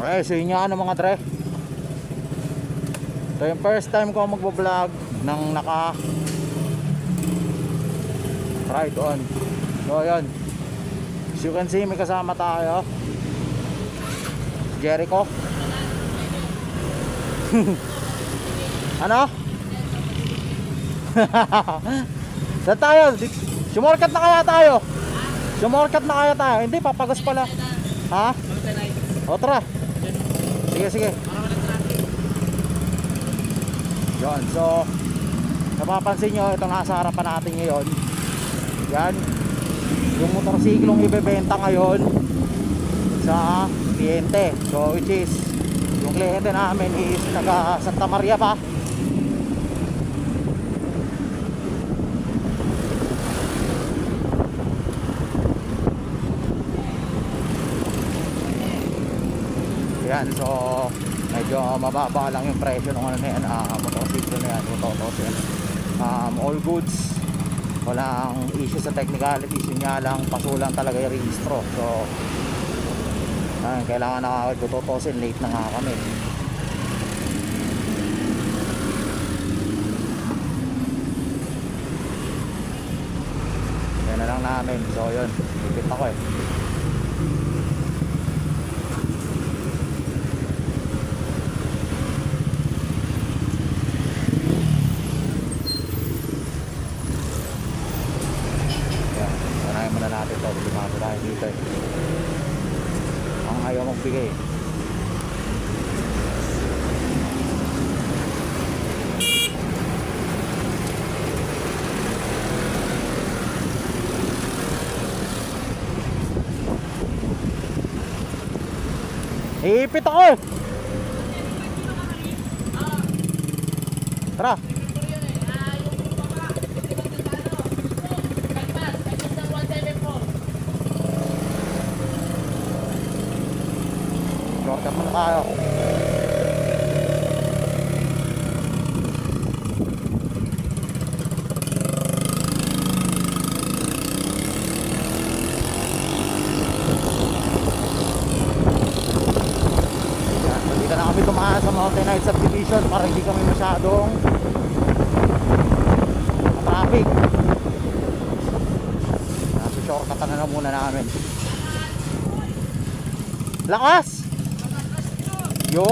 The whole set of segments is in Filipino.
Okay, so yun nga ano mga dre. Ito yung first time ko magbablog ng naka ride on. So yun, as you can see may kasama tayo, Jericho. Ano? Saan tayo? Sumorkat na kaya tayo? Sumorkat na kaya tayo? Hindi, papagos pala. Ha? O tara. Sige, sige. Yun, so napapansin nyo, itong nasa harapan natin ngayon, yan yung motorsiklong ibebenta ngayon sa kliyente. So which is, yung kliyente namin is taga Santa Maria pa. Yan, so medyo mababa lang yung presyo ng ano na yan, motorsiklo na yan, all goods, walang issue sa technicalities, yun nga lang, pasulang talaga yung registro. So kailangan na tututusin, late na nga kami. Yan na lang namin, so yun, ipit ako eh. Natin ito, dumami tayo dito eh. Ang ayaw magbigay eh. Iipit ako eh. Tara. Shortcut muna tayo. Dito na kami tumahan sa Mountain Heights Subdivision para hindi kami masyadong traffic. Shortcut na muna namin. Lakas! Yun!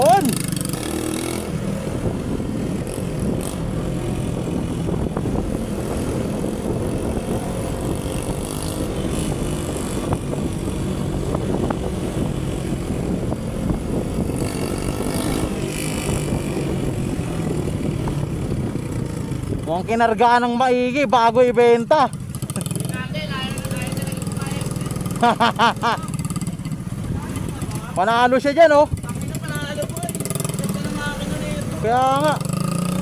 Mukhang kinargaan ng maigi bago ibenta. Panalo siya dyan oh. Kaya nga.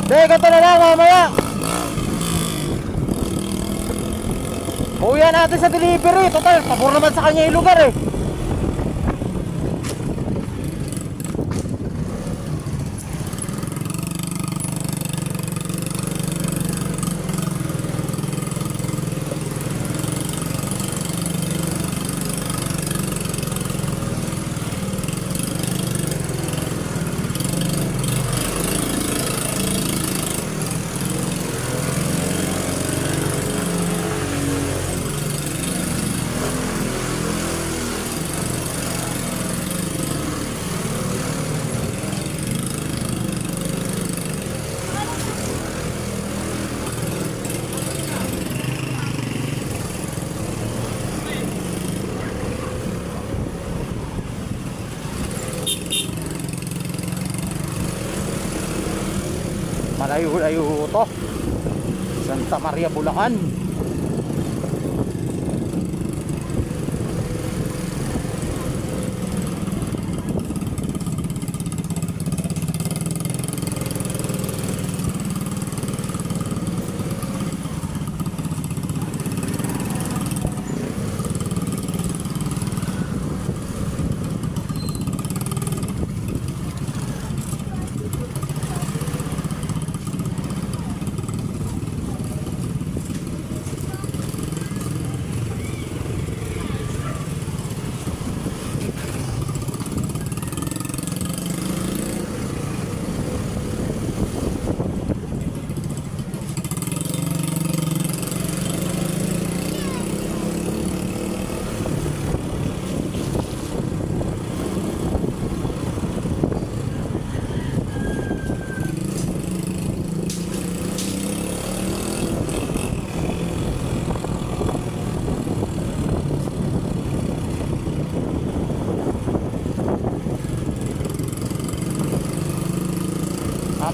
Dahil ganito na lang mamaya. Uwihan natin sa delivery. Total, pabor naman sa kanya yung lugar eh. Malayo-layo to, Santa Maria, Bulacan.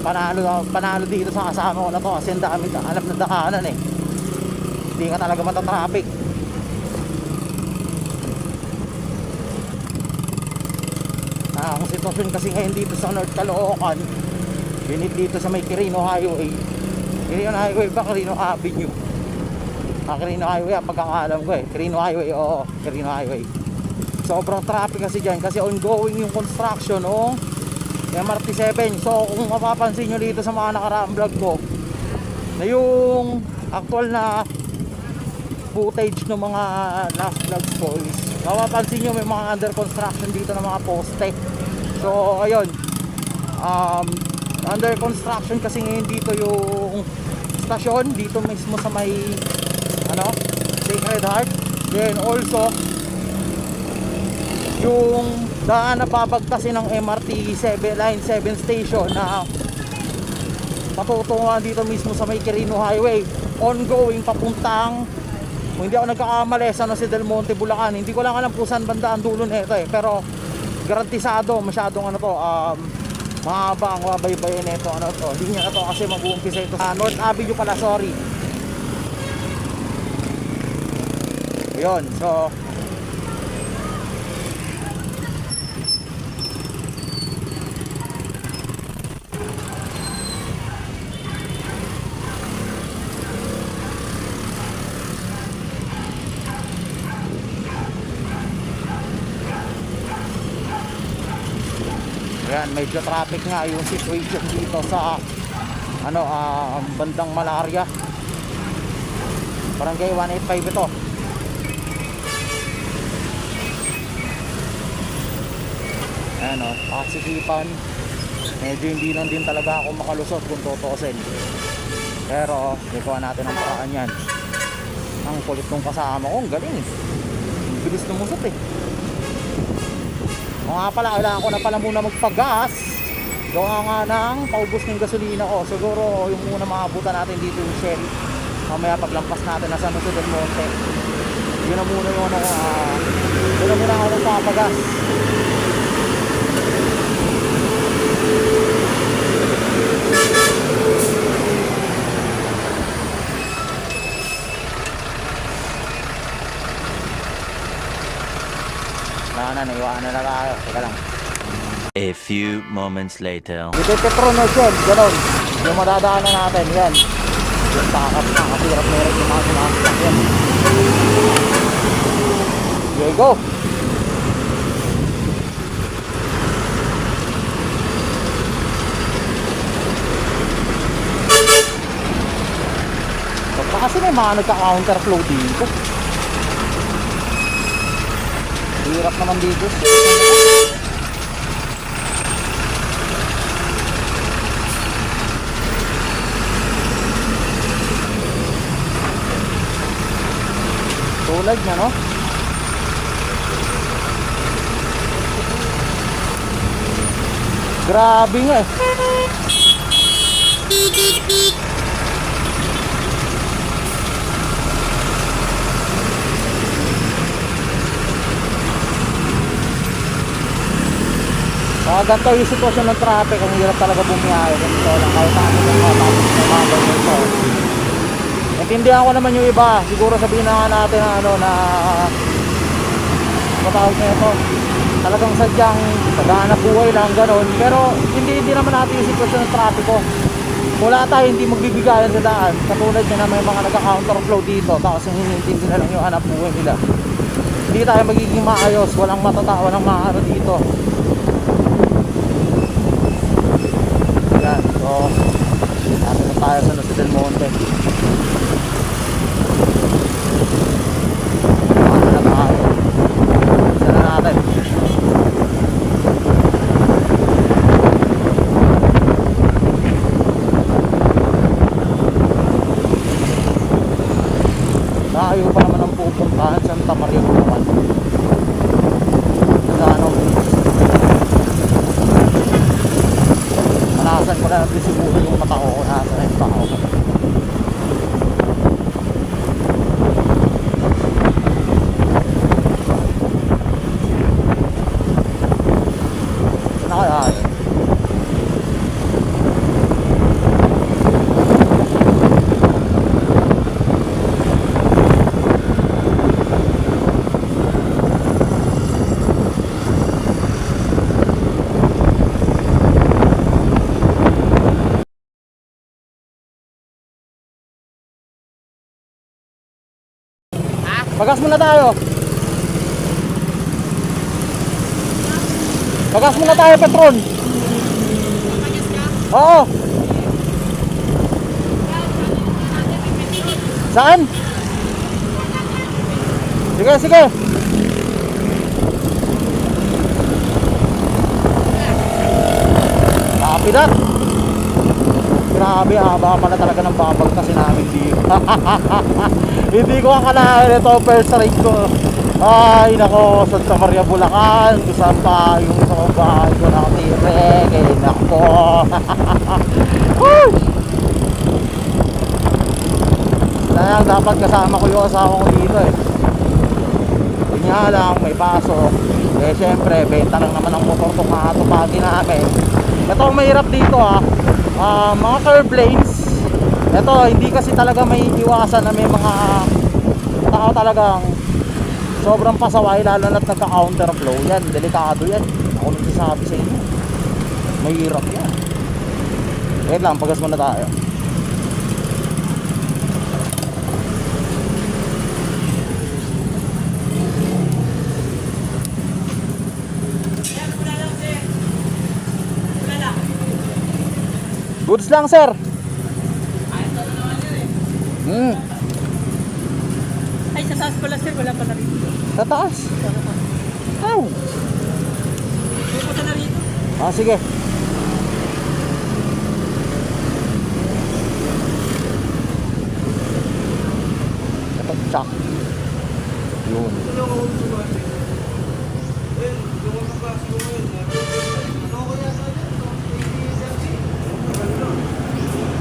panalo dito sa kasama ko na to kasi ang dami alam na daanan eh. Hindi ka talaga matatraffic. Ang sitwasyon kasi ngayon dito sa North Caloocan, dito sa may Quirino Highway. Quirino Highway ba? Quirino Avenue. Quirino Highway ang pagkakaalam ko eh. Quirino Highway, oo, Quirino Highway. Sobrang traffic kasi dyan kasi ongoing yung construction ng MRT7. So kung mapapansin nyo dito sa mga nakaraang vlog ko, na yung actual na footage ng mga last vlogs ko is mapapansin nyo may mga under construction dito ng mga poste. So ayun, under construction kasi ngayon dito yung stasyon dito mismo sa may Sacred Heart. Then also yung daan na babagtasin ng MRT 7 line 7 station na patutunguhan dito mismo sa may Quirino Highway, ongoing papuntang, kung hindi ako nagkakamali, San Jose del Monte, Bulacan. Hindi ko lang alam kung saan banda ang dulo nito eh, pero garantisado masyadong mahaba ang babaybayin nito linya na to kasi mag-uumpisa ito sa North Avenue pala, sorry. Yun, so yan, medyo traffic nga yung situation dito sa bandang Malaria, Barangay 185 ito. Ayan pakasikipan. Medyo hindi lang din talaga ako makalusot kung tutuusin, pero ikuha natin ang paraan yan. Ang kulit nung kasama ko, ang galing eh, bilis lumusot eh. O nga pala, kailangan ko na pala muna magpagas. Gawa nga ng paubos ng gasolina ko. Siguro yung muna maabutan natin dito yung Shell. Mamaya paglampas natin na San Jose del Monte, yun na muna yung yun na muna ako magpapagas. Naiwanan na tayo. Teka lang. A few moments later. Ito Petronas yan, gano'n. Yung madadaanan natin, yan. Yung nakakapirap na rin yung mga sinasaksak yan. There you go. So, kasi may mga nagka-counterflow dito. Hirap naman dito. Tulad niya, no? Grabe nga eh. Ganito yung sitwasyon ng traffic, ang hirap talaga bumiyahe. Ganito lang, kahit ano yung matapos na mga ganyan ito. Naintindihan ko naman yung iba, siguro sabihin na nga natin na matawag na ito, talagang sadyang paghahanap buhay lang, gano'n. Pero hindi naman natin yung sitwasyon ng trapiko. Wala tayo, hindi magbibigayan sa daan. Katulad nyo na may mga nagka-counterflow dito, tapos hinihintindi na lang yung hanap buhay nila. Hindi tayo magiging maayos, walang matatawa ng maano dito. Yan, so natin na tayo sa San Jose del Monte. Ano na tayo? Isa na natin. Tayo pa naman ang pupuntahan, Santa Maria naman. Nasa ko na natin siguro yung mata ko, nasa na yung tao. Pagas muna tayo. Pagas muna tayo, Petron. Oo. Saan? Sige, sige. Copy that. Grabe, haba pala talaga ng babag kasi namin dito. Hindi ko akalain ito, first ride ko. Ay, nako, Santa Maria, Bulacan. Kung saan pa yung sa bahay ko nakatire. Eh, nako. Sayang, dapat kasama ko yung asawa ko dito eh. Yun nga lang, may pasok. Eh, syempre, benta lang naman ang motor itong makatupagi namin. Ito ang mahirap dito mga curve lanes. Ito, hindi kasi talaga may iwasan na may mga tao talagang sobrang pasaway, lalo na't nagka-counter flow. Yan, delikado yan. Ako nagsasabi sa inyo. Mahirap yan. Wait lang, pagas muna tayo. Goods lang, sir. Ay, sa taas pala sir, wala pa na rito. Sa taas. Ow. Pupunta na rito. Sige. Ito, chak. Yun.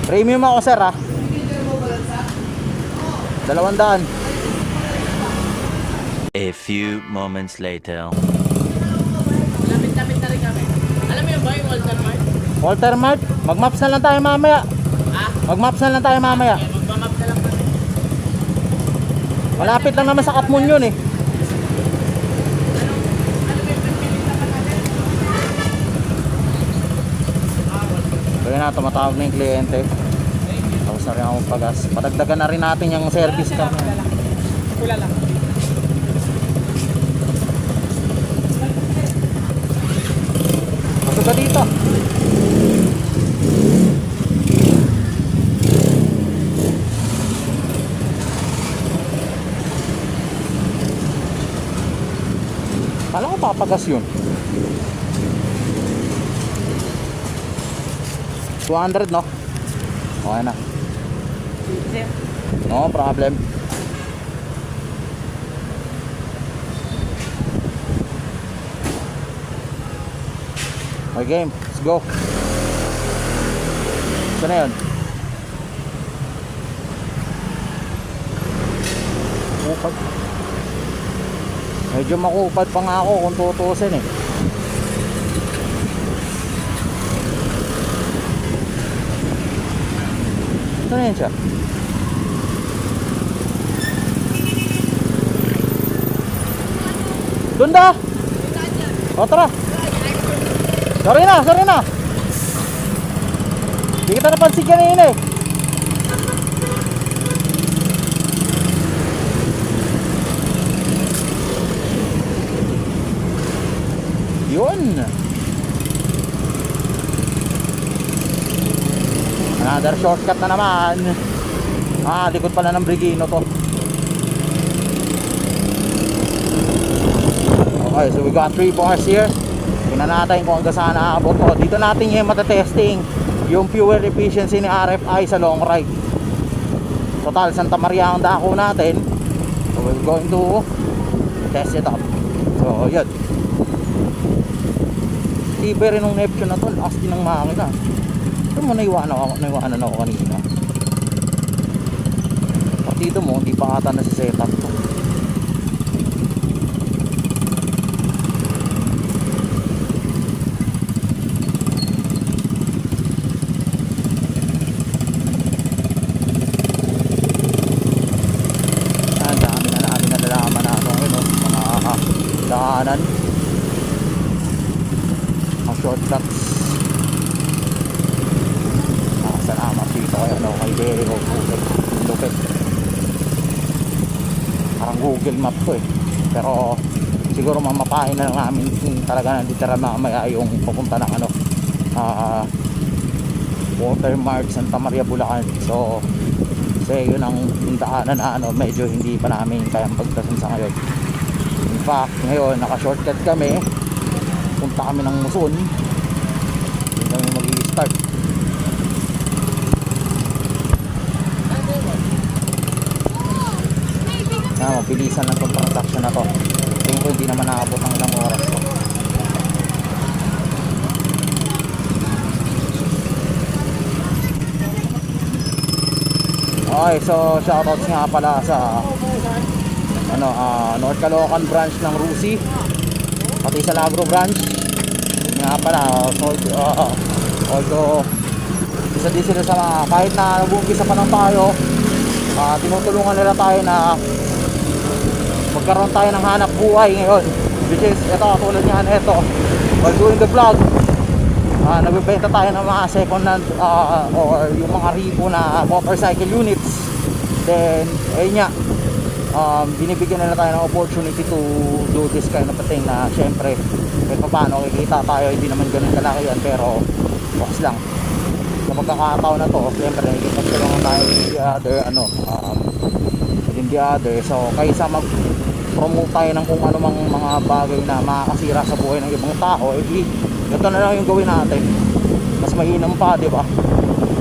Premium ako, sir, 200. A few moments later. Lapit-lapit na rin kami. Alam mo yun ba yung Walter Mart? Walter Mart, mag-maps na lang tayo mamaya. Ha? Mag-maps na lang tayo mamaya. Okay, magpamap na lang kami. Malapit lang naman sa Katmon yun eh. Kaya na, tumatawag na yung kliyente. Tapos na rin ako pagas. Padagdagan na rin natin yung service kami. Wala lang. Pasok ka dito. Kala ko papagas yun. 200, no? Okay na. Sir, No problem. Okay, game. Let's go. Saan na yun? Kupad. Medyo makupad pa nga ako kung tutusin eh. Saan na yun siya? Dunda! O tara! Sorry na, sorry na! Hindi kita napansin kanina eh. Yun! Another shortcut na naman. Likod pala ng Brigino to. Okay, so we got 3 bars here. Tingnan natin kung hanggang saan aabot to. Dito natin yung matatesting yung fuel efficiency ni RFI sa long ride. Total, Santa Maria ang dako natin. So we're going to test it up. So yun. Tibay rin ng Neptune na to. Lakas din ng makina. Ito mo, naiwanan ako kanina. Partido mo, hindi pa ata nasa setup to. Dami na namin nalalaman na mga daanan, mga shortcuts. Salamat dito kayo kay Derek Lupit. Parang Google Map to eh. Pero siguro mamapahin na lang namin kung talaga nanditira mamaya yung pupunta ng ano, Watermark Santa Maria Bulacan. So kasi yun ang daanan na ano, medyo hindi pa namin kayang pagtasan sa ngayon. In fact, ngayon naka-shortcut kami, punta kami ng Muson, hindi kami mag-i-start. Mabilisan lang itong transaction na to. Tingin ko hindi naman nakabot ng ilang oras to. Okay, so shoutouts nga pala sa ano, North Caloocan branch ng Rusi, pati sa Lagro branch nga pala. So although isa din sila sa mga, kahit na nag-uumpisa pa lang tayo, tinutulungan nila tayo na magkaroon tayo ng hanap buhay ngayon, which is ito, tulad niyan, ito while doing the vlog, nagbebenta tayo ng mga second hand or yung mga ribo na motorcycle units. Then ayun nga, binibigyan nila tayo ng opportunity to do this kind of a thing na syempre kahit paano kikita tayo, hindi naman ganun kalaki yan, pero box lang sa pagkakataon na to. Syempre nagkikapsulungan tayo with the other ano, within the other. So kaysa mag promote tayo ng kung ano mang mga bagay na makakasira sa buhay ng ibang tao, ito na lang yung gawin natin. Mas mainam pa, di ba?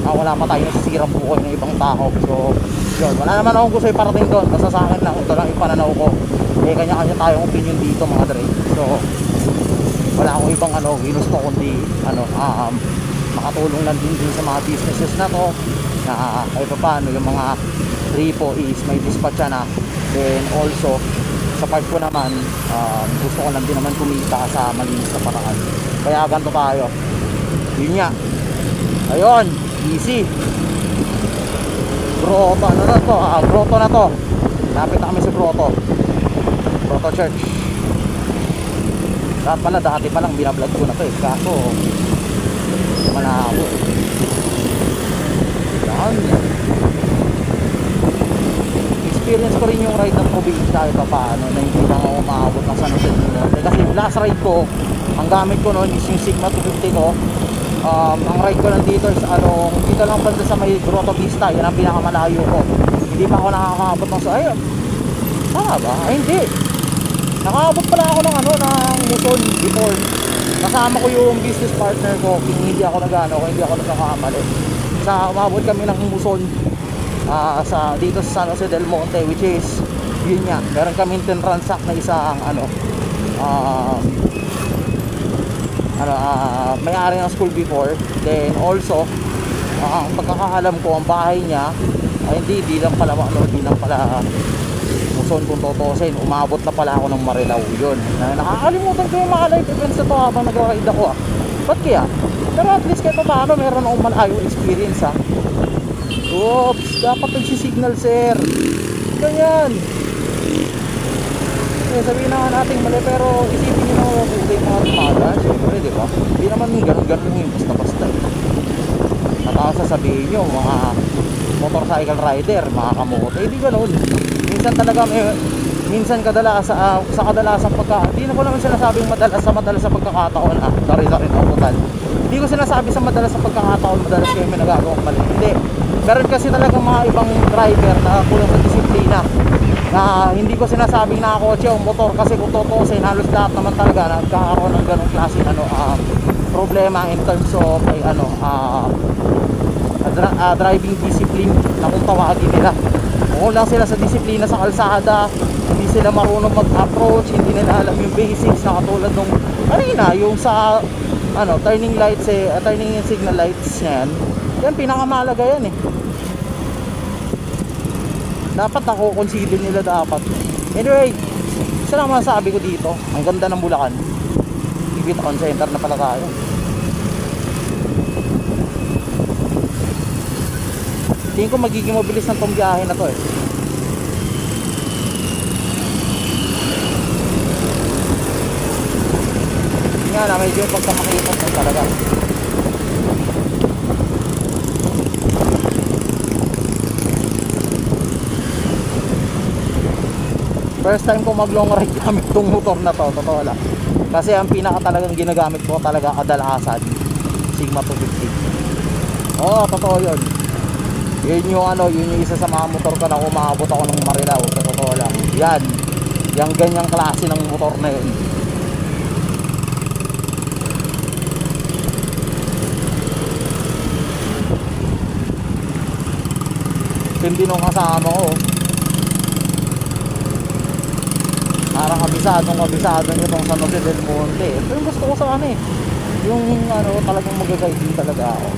Wala pa tayo nasisirang buhay ng ibang tao. So yun, wala naman akong gusto iparating doon, basta sa akin lang, ito lang yung pananaw ko. Kanya-kanya tayong opinion dito mga dre. So wala akong ibang ano, ginusto kundi ano, makatulong lang din sa mga businesses na to, na kahit pa paano yung mga repo is may dispatch na. Then also sa part ko naman, gusto ko lang din naman kumita sa malinis na paraan. Kaya ganito tayo. Yun nga. Ayun, easy. Grotto, ano na to? Grotto na to. Lapit na kami sa Grotto. Grotto Church. Dati pa lang binablog ko na to eh. Kaso malabo. Yan. Experience ko rin yung ride ng probinsya kahit pa paano, na hindi lang ako maabot ng San Jose del Monte. Kasi last ride ko, ang gamit ko noon is yung Sigma 250 ko. Ang ride ko nandito is ano, dito lang banda sa may Grotto Vista, yan ang pinakamalayo ko. Hindi pa ako nakakaabot ng sa ayun. Tama ba? Ay hindi. Nakaabot pala ako ng ano, ng Muson before. Kasama ko yung business partner ko, hindi ako nagano, hindi ako nagkakamali. Umabot kami ng Muson sa dito sa San Jose del Monte, which is yun nga, meron kami transact na isang ano, may-ari ng school before. Then also ang pagkakaalam ko, ang bahay niya ay hindi lang pala ano, hindi lang pala Muson kung tutusin. Umabot na pala ako ng Marilao. Yun, nakakalimutan ko yung mga live events na to habang nag-ride ako ba't kaya? Pero at least kahit pa paano meron akong malayong experience Oops, dapat nagsisignal sir. Ganyan. Sabihin naman natin mali, pero isipin nyo naman mabuti yung mga tumada. Siyempre, di ba? Hindi naman ganun-ganun yung basta-basta. Nataka sasabihin nyo, mga motorcycle rider, mga kamote, hindi ganun. Minsan talaga minsan sa kadalasang hindi na ko naman sinasabing madalas sa pagkakataon. Sorry, total. Hindi ko sinasabi sa madalas sa pagkakataon, madalas kayo may nagagawang mali. Hindi. Meron kasi talaga mga ibang driver na kulang sa disiplina, na hindi ko sinasabing nakakotse o motor, kasi kung tutusin, halos lahat naman talaga nagkakaroon ng ganong klase problema in terms of driving discipline na kung tawagin nila. Oo lang sila sa disiplina sa kalsada, hindi sila marunong mag-approach, hindi nila alam yung basics na katulad nung kanina, yung sa turning lights turning signal lights yan pinakamalaga yan eh. Dapat consider nila dapat. Anyway, isa lang masasabi ko dito, ang ganda ng Bulacan. Ibitoon Center na pala tayo. Tingin ko magiging mabilis ng tong biyahe na to eh. Nga na, medyo pagkamakipot na talaga. First time ko mag long ride gamit tong motor na to, totoo lang. Kasi ang pinaka talagang ginagamit ko talaga kadalasan Sigma 250. Oo, totoo yun. Yun yung ano, yun yung isa sa mga motor ko na umabot ako ng Marilao, sa totoo lang. Yan, yung ganyang klase ng motor na yun. Hindi nung kasama ko. Parang kabisado nyo tong San Jose del Monte. Ito yung gusto ko sa ano eh. Yung ano, talagang mag-guide din talaga ako.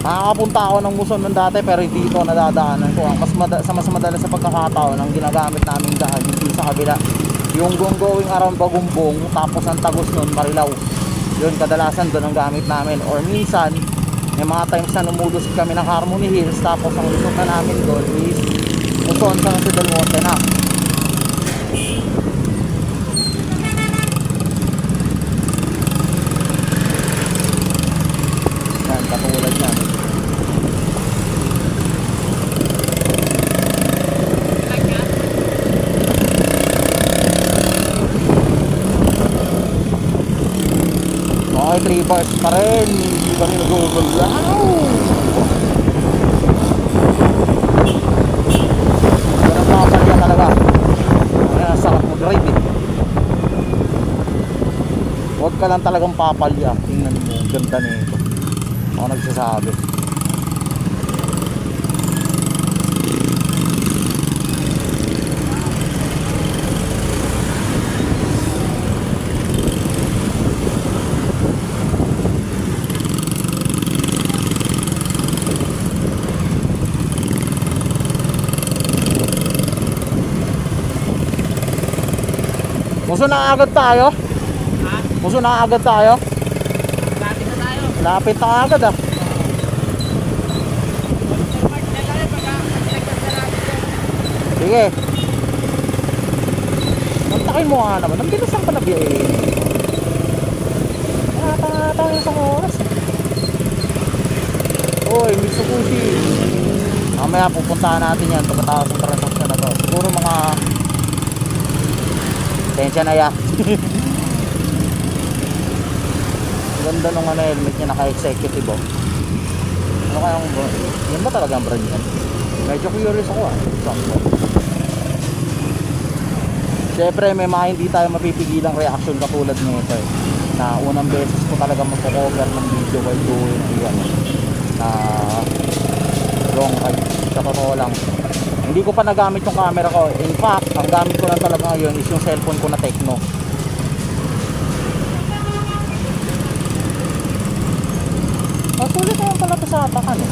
Nakakapunta ako ng Muson ng dati pero dito nadadaanan ko. Sa mas madalas sa pagkakataon ang ginagamit namin daan hindi sa kabila. Yung going around Bagumbong tapos ang tagos nun Marilao. Yun kadalasan doon ang gamit namin. Or minsan may mga times na lumulos kami ng Harmony Hills tapos ang lusot na namin doon is Muson sa Jose del Monte na. Yan, katulad yan. Okay, 3 bars pa rin. Hindi pa rin nag-overlaw. Ganang papalya talaga. Kaya sarap mag-ride eh. Huwag ka lang talagang papalya. Tingnan mo, ganda nito. Ako nagsasabi. Muso na agad tayo? Ha? Muso na agad tayo? Lapit na tayo. Lapit na agad ah. Walter Mart na tayo pagka nagtagdas na natin yan. Sige. Mantakin mo nga naman. Ang bilis ang panabiyahin. Wala tayo sa oras. Uy, Mitsubishi. Mamaya pupuntahan natin yan pagkatapos ng transaction na to. Siguro mga tensya na ya. Ganda nung ano, helmet niya, naka-executive oh. Ano kayang yan ba talaga ang brand yan? Medyo curious ako ah. Sakto. Siyempre may mga hindi tayo mapipigilang reaction katulad nito eh. Na unang beses ko talaga magko-cover ng video while doing yan na long ride. Sa totoo lang, hindi ko pa nagamit yung camera ko. In fact, ang gamit ko lang talaga ngayon is yung cellphone ko na Tecno. Masulit naman pala ito sa atakan eh.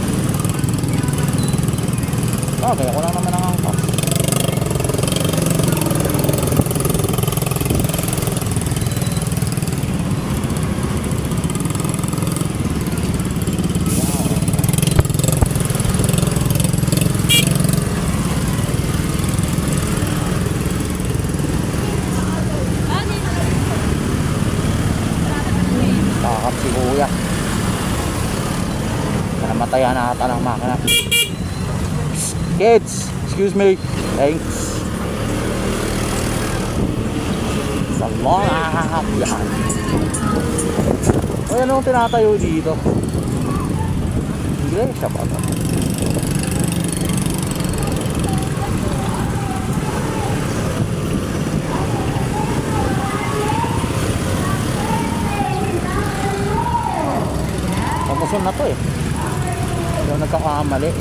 Okay, ako lang naman ang angkas. Kakap si kuya. Namatayan na ata ng makina. Kids, excuse me. Thanks. Salamat yan. O yan ang tinatayo dito. Iglesia pa ito. Pamuson na to eh. Yung nagkakamali.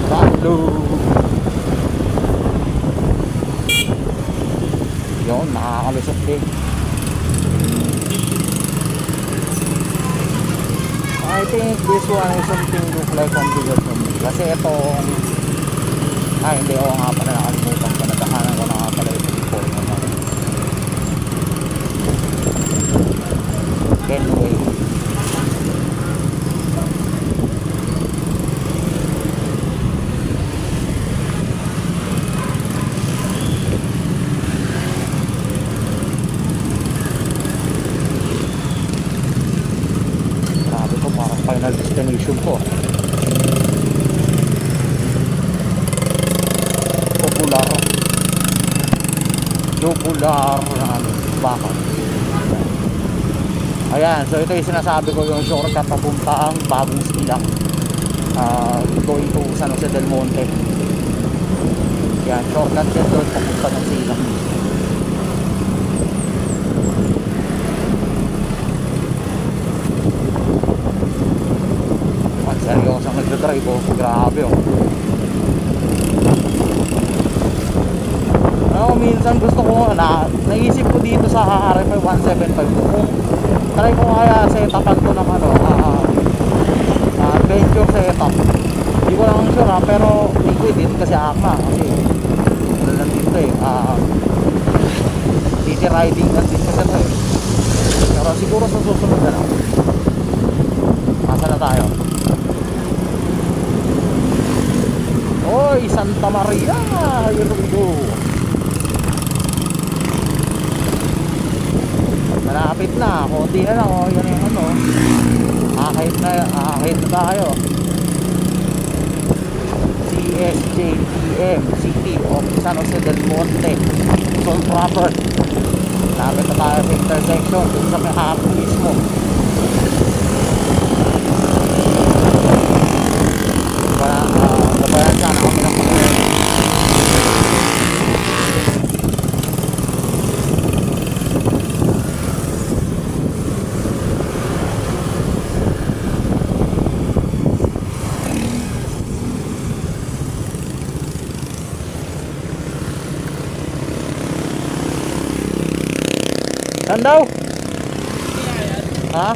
Balo. Yun, nakakalusot din. I think this one is something look like on bigger from me. Kasi ito, hindi ako nga pala nakalimutan ko. Nagkahanan ko na nga pala ito before naman. Anyway. destination ko. Tubular baka. Ayan, so ito yung sinasabi ko, yung shortcut papuntang Bagong Silang, going to San Jose del Monte. Yan, shortcut yan doon papunta ng Silang. Ang seryosang nagdadrive, oh, grabe, oh. Minsan gusto ko naisip ko dito sa RMI 175 kung try ko kaya setupan to ng adventure setup. Hindi ko lang sure pero liquid din kasi akma kasi wala lang dito city riding lang din kasi pero siguro sa susunod na lang. Asa na tayo? Oy, Santa Maria, here we go. Malapit na, konti na lang, oh, yan yung ano. Ahit na tayo. CSJTM, City of San Jose del Monte, Zone Proper. Malapit na tayo sa intersection, dun sa may hapon mismo. Gabayan sana kami ng pagkakas. Saan daw? Ha?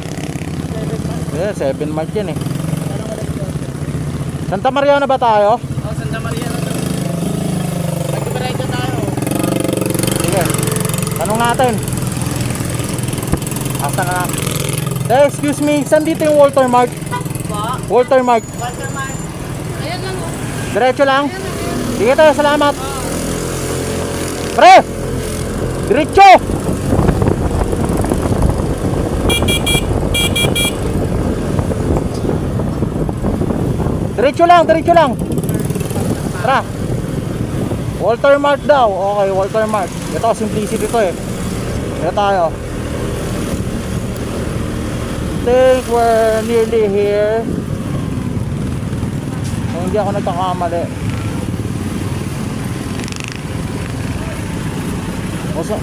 Yeah, 7 March yan eh. Santa Maria na ba tayo? Oh, Santa Maria na to. Mag-ride na tayo. Sige. Tanong natin. Asa na? Excuse me, saan dito yung Walter Mart? Ba? Walter Mart. Walter Mart. Ayan lang oh. Diretso lang? Ayan lang. Sige tayo, salamat. Oh. Pre! Diretso! Diretso lang, diretso lang. Tara. Walter Mart daw. Okay, Walter Mart. Ito, simplicity to eh. Ito tayo. Think we're nearly here. Kung hindi ako nagkakamali. Oso.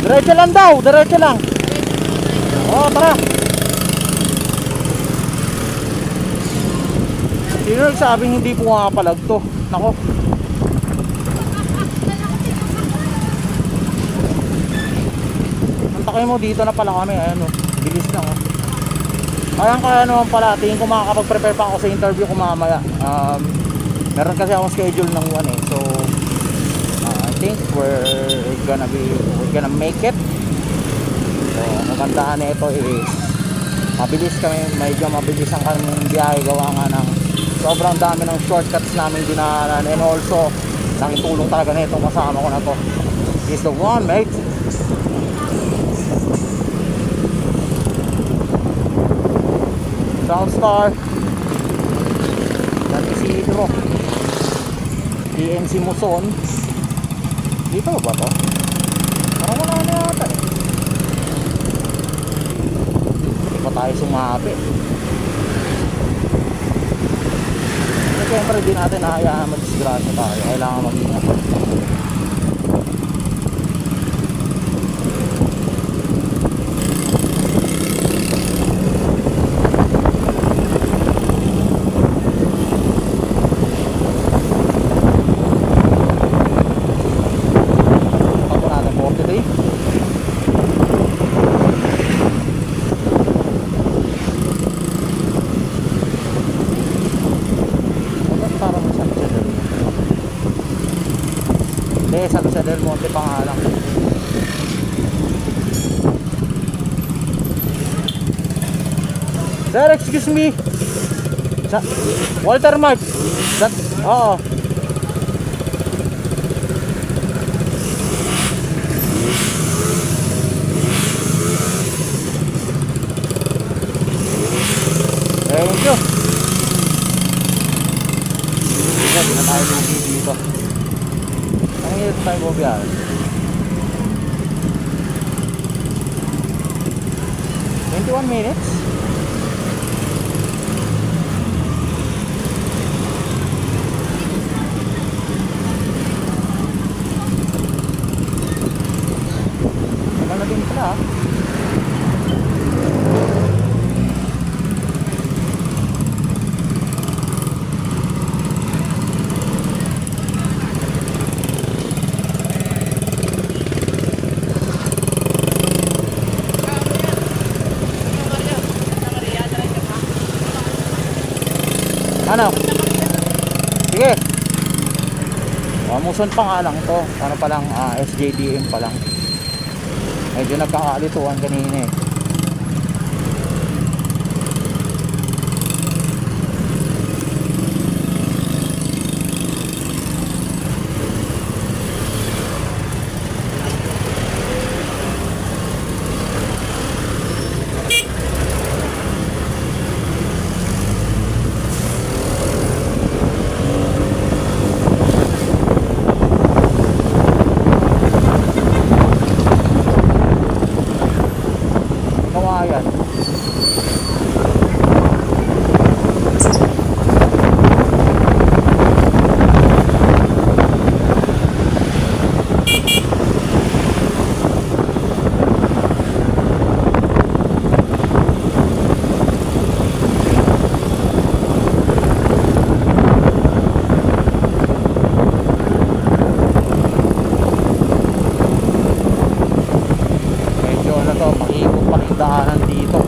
Diretso lang daw, diretso lang. Oh, tara. Sino nagsabing hindi pumapalag to? Nako. Antakay mo, dito na pala kami. Ayan o, bilis na o. Kaya naman pala. Tingin ko makakapag-prepare pa ako sa interview ko mamaya. Meron kasi akong schedule ng 1 eh. So I think we're gonna make it. So magandaan na ito is mabilis kami, medyo mabilis ang kaming biyahe, gawa nga ng sobrang dami ng shortcuts namin dinaanan, and also nakitulong talaga na itong kasama ko na to. He's the one, mate. Soundstar, San Isidro, PNC Muson. Dito ba to? Parang wala na yata eh. Hindi pa tayo sumabi. Siyempre di natin nahayaan mag-disgrasya tayo. Kailangan mag-ingat. Pagko natin 43. San Jose del Monte pa nga lang. Sir, excuse me. Walter Mart. Oo. Thank you. Hindi na tayo lugi dito. Ang hirap tayo bubiyahe. 21 minutes. Tagal na din pala. Ano? Sige. Muson pa nga lang ito. Ano pa lang, SJDM pa lang. Medyo nagkakalituan kanina eh. Kawayan. Medyo ano to, pakikot pa rin daanan dito.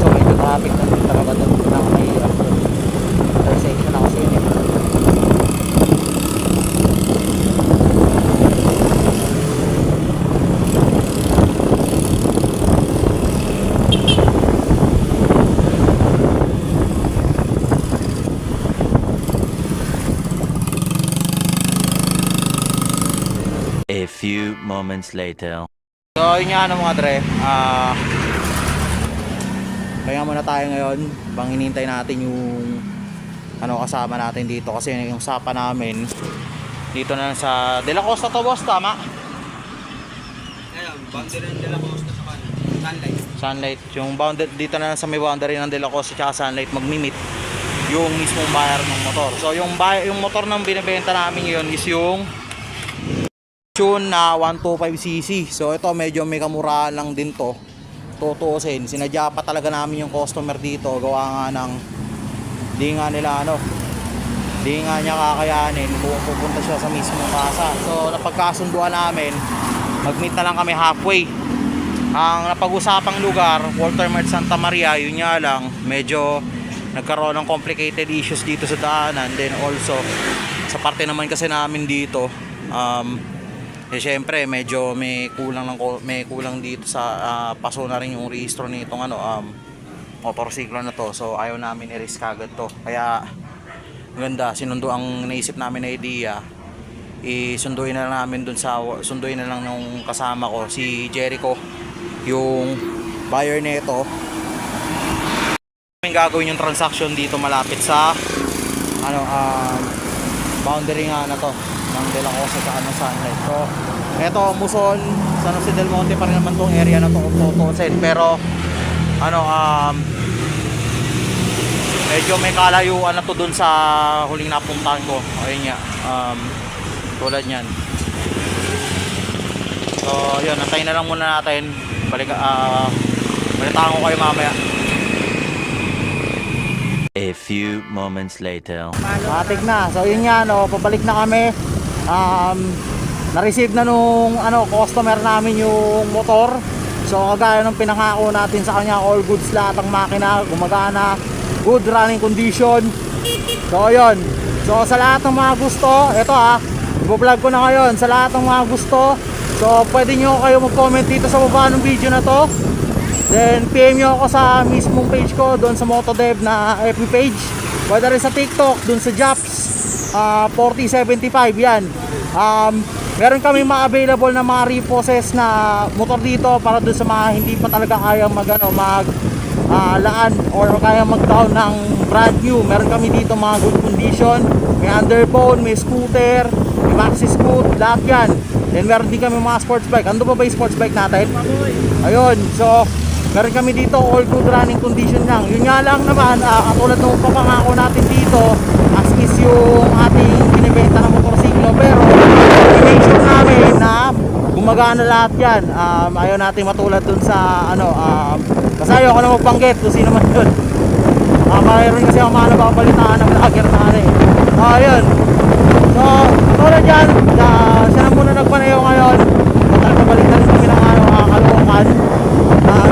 So medyo traffic na din talaga doon ng may intersection na kasi yun eh. A few moments later. So yun nga ano mga dre, kaya muna tayo ngayon bang hinintay natin yung ano kasama natin dito kasi yung sapa namin dito na sa De La Costa to boss, tama? Ngayon, boundary ng De La Costa sa Sunlight. Sunlight, yung boundary dito na sa may boundary ng De La Costa at Sunlight magmi-meet yung mismong buyer ng motor. So yung motor ng binibenta namin yun is yung Tune na 125cc. So ito medyo may kamurahan lang din to. Tutuusin, sinadya pa talaga namin yung customer dito. Gawa nga ng di nga nila ano, di nga niya kakayanin kung pupunta siya sa mismong kasa. So napagkasunduan namin, mag-meet na lang kami halfway. Ang napag-usapang lugar, Walter Mart Santa Maria, yun nga lang medyo nagkaroon ng complicated issues dito sa daanan. Then also sa parte naman kasi namin dito, syempre medyo may kulang dito sa paso na rin yung rehistro nitong motorsiklo na to. So ayaw namin i-risk agad to. Kaya ganda, ang naisip namin na idea, sunduin na lang nung kasama ko si Jericho, yung buyer nito. May gagawin yung transaction dito malapit sa boundary nga na to ng De La Costa sa Sunlight. So eto, Muson, San Jose del Monte pa rin naman tong area na to, tutusin. Pero medyo may kalayuan na to dun sa huling napuntahan ko. Ayun nga, tulad nyan. So yun, antayin na lang muna natin. Balitaan ko kayo mamaya. A few moments later. Matik na. So yun nga, pabalik na kami. Na-receive na nung customer namin yung motor. So kagaya ng pinangako natin sa kanya, all goods, lahat ng makina gumagana, good running condition. So yun. So sa lahat ng mga gusto, ito i-vlog ko na ngayon. Sa lahat ng mga gusto, so pwede nyo kayo mag-comment dito sa baba ng video na to. Then PM nyo ako sa mismong page ko, doon sa Motodev na FB page. Pwede rin sa TikTok, doon sa Japs. 4075 yan. Meron kami mga-available na mga repossess na motor dito para dun sa mga hindi pa talaga kaya laan or kaya mag-down ng brand new. Meron kami dito mga good condition, may underbone, may scooter, may maxi scoot, lahat yan. Then meron din kami mga sports bike. Ando ba yung sports bike natin? Ayun, so meron kami dito all good running condition lang. Yun nga lang naman, katulad nung papangako natin dito, as is yung ating binibenta ng motorsiklo, pero i-make sure namin na gumagana lahat yan. Ayaw natin matulad dun sa kasi ayaw ko na magbanggit kung sino man yun. Mayroon kasi ang mga nababalitaan ng vlogger natin. Ayun, so katulad yan, siya na muna nagpanayo ngayon. Matagabalik na rin kami ng Caloocan.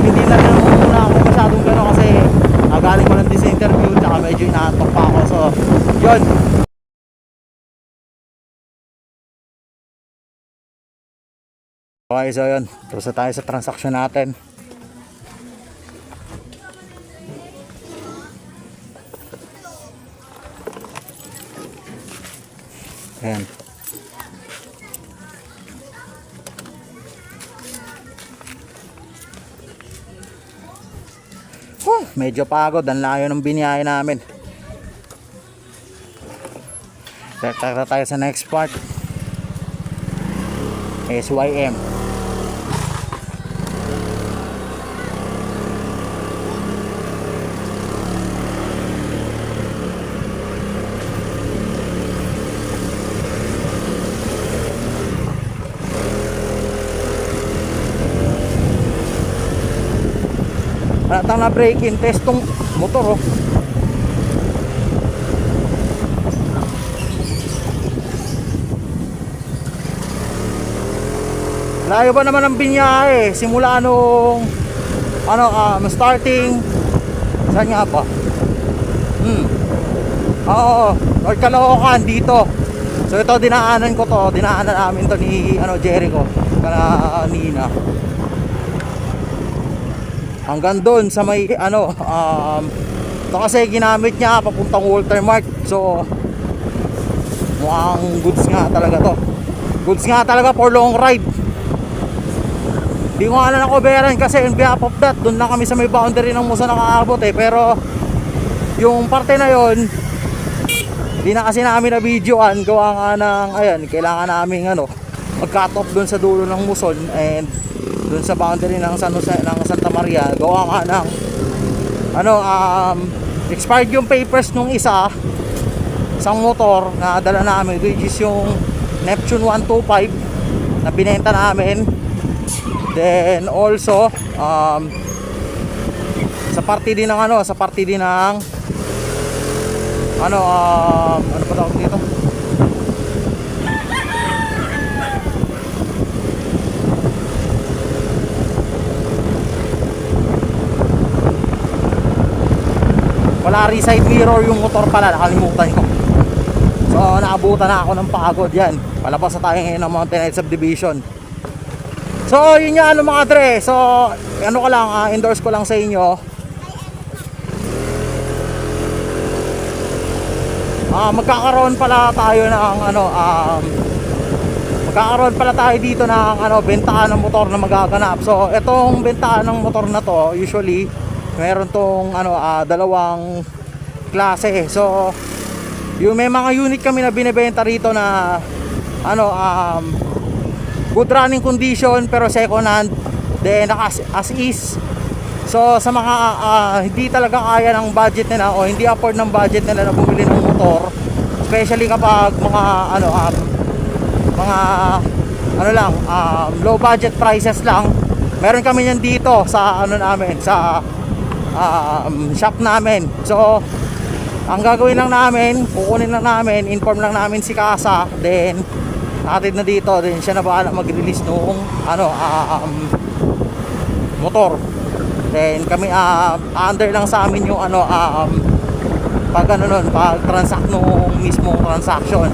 Hindi na rin muna ako masyadong gano'n kasi galing ko lang din sa interview, tsaka medyo inaantok pa ako. So yun. Okay, so yun, tapos na tayo sa transaction natin. Ayan. Medyo pagod, ang layo ng biniyahe namin. Tara tayo sa next part. SYM. Natang na break in test tong motor, oh. Layo ba naman ang binyahe simula nung starting saan nga ba? Oo, North Caloocan dito. So ito dinaanan namin to ni Jericho kanina. Hanggang doon sa may ito kasi ginamit niya papuntang Walter Mart. So mukhang goods nga talaga to. Goods nga talaga for long ride. Di ko nga na nakoberan kasi on behalf of that, doon lang kami sa may boundary ng Musa nakaabot pero yung parte na yon di na kasi namin na videoan gawa nga ng kailangan namin mag-cut off doon sa dulo ng Muson and doon sa boundary ng Santa Maria gawa nga ng expired yung papers nung isang motor na dala namin, which is yung Neptune 125 na binenta namin. Then also sa parte din ng ano pa tawag dito, wala side mirror yung motor pala, nakalimutan ko. So naabutan na ako ng pagod yan. Palabas na tayo ngayon ng Mountain Head Subdivision. So yun nga mga dre. So endorse ko lang sa inyo. Magkakaroon pala tayo ng magkakaroon pala tayo dito ng bentahan ng motor na magaganap. So etong bentahan ng motor na to, usually meron tong dalawang klase. So yung may mga unit kami na binebenta rito na good running condition pero second hand, then as is. So sa mga hindi talaga kaya ng budget nila o hindi afford ng budget nila na bumili ng motor, especially kapag mga low budget prices lang, meron kami yan dito sa sa shop namin. So ang gagawin lang namin, kukunin lang namin, inform lang namin si Kasa, then natin na dito, then siya na bahala mag-release nung motor. Then kami under lang sa amin yung pag transact nung mismong transaction.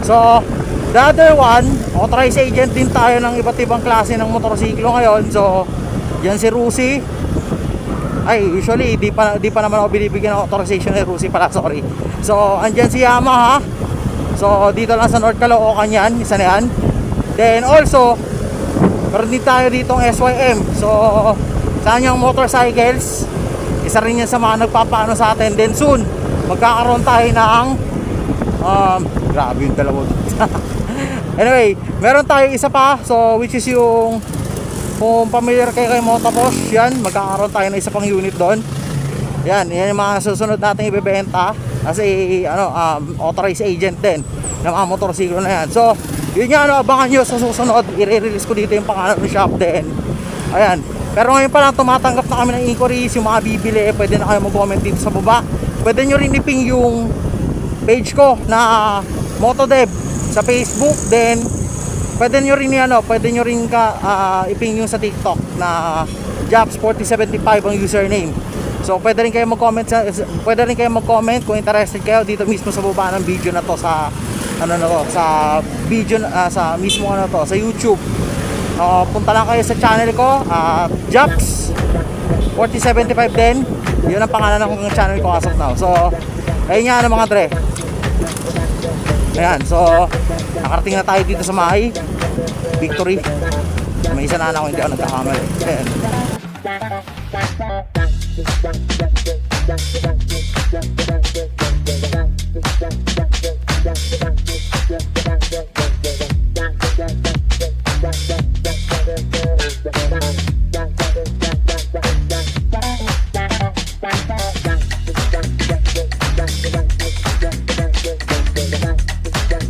So the other one, authorized agent din tayo ng iba't ibang klase ng motorsiklo ngayon. So yan si Rusi. Usually di pa naman ako binibigyan ng authorization ni Rusi pala, sorry. So andyan si Yamaha. So dito lang sa North Caloocan yan, isa na yan. Then also meron din tayo ditong SYM. So sa kanyang motorcycles, isa rin yan sa mga nagpapaano sa atin. Then soon magkakaroon tayo ng grabe yung dalawa. Anyway, meron tayo isa pa, so which is yung, kung familiar kayo kay Motoboss, yan, magkakaroon tayo ng isa pang unit doon. Yan yung mga susunod natin ibebenta kasi authorized agent din ng mga motorsiklo na yan. So yun nga, abangan nyo sa susunod, i-release ko dito yung pangalan ng shop din. Ayan, pero ngayon pa lang tumatanggap na kami ng inquiries. Yung mga bibili, pwede na kayo mag-comment dito sa baba. Pwede nyo rin iping yung page ko na Motodev sa Facebook. Then pwede nyo rin iping yung sa TikTok na Japs4075 ang username. So pwede rin kayo mag-comment kung interested kayo dito mismo sa baba ng video na to, sa sa video sa mismo sa YouTube. Punta lang kayo sa channel ko, Japs4075 din. Yun ang pangalan ng channel ko as of now. So ayun nga mga dre. Ayan, so nakarating na tayo dito sa Mahay Victory. May isa na ako, hindi ako nagkakamali. Ayan.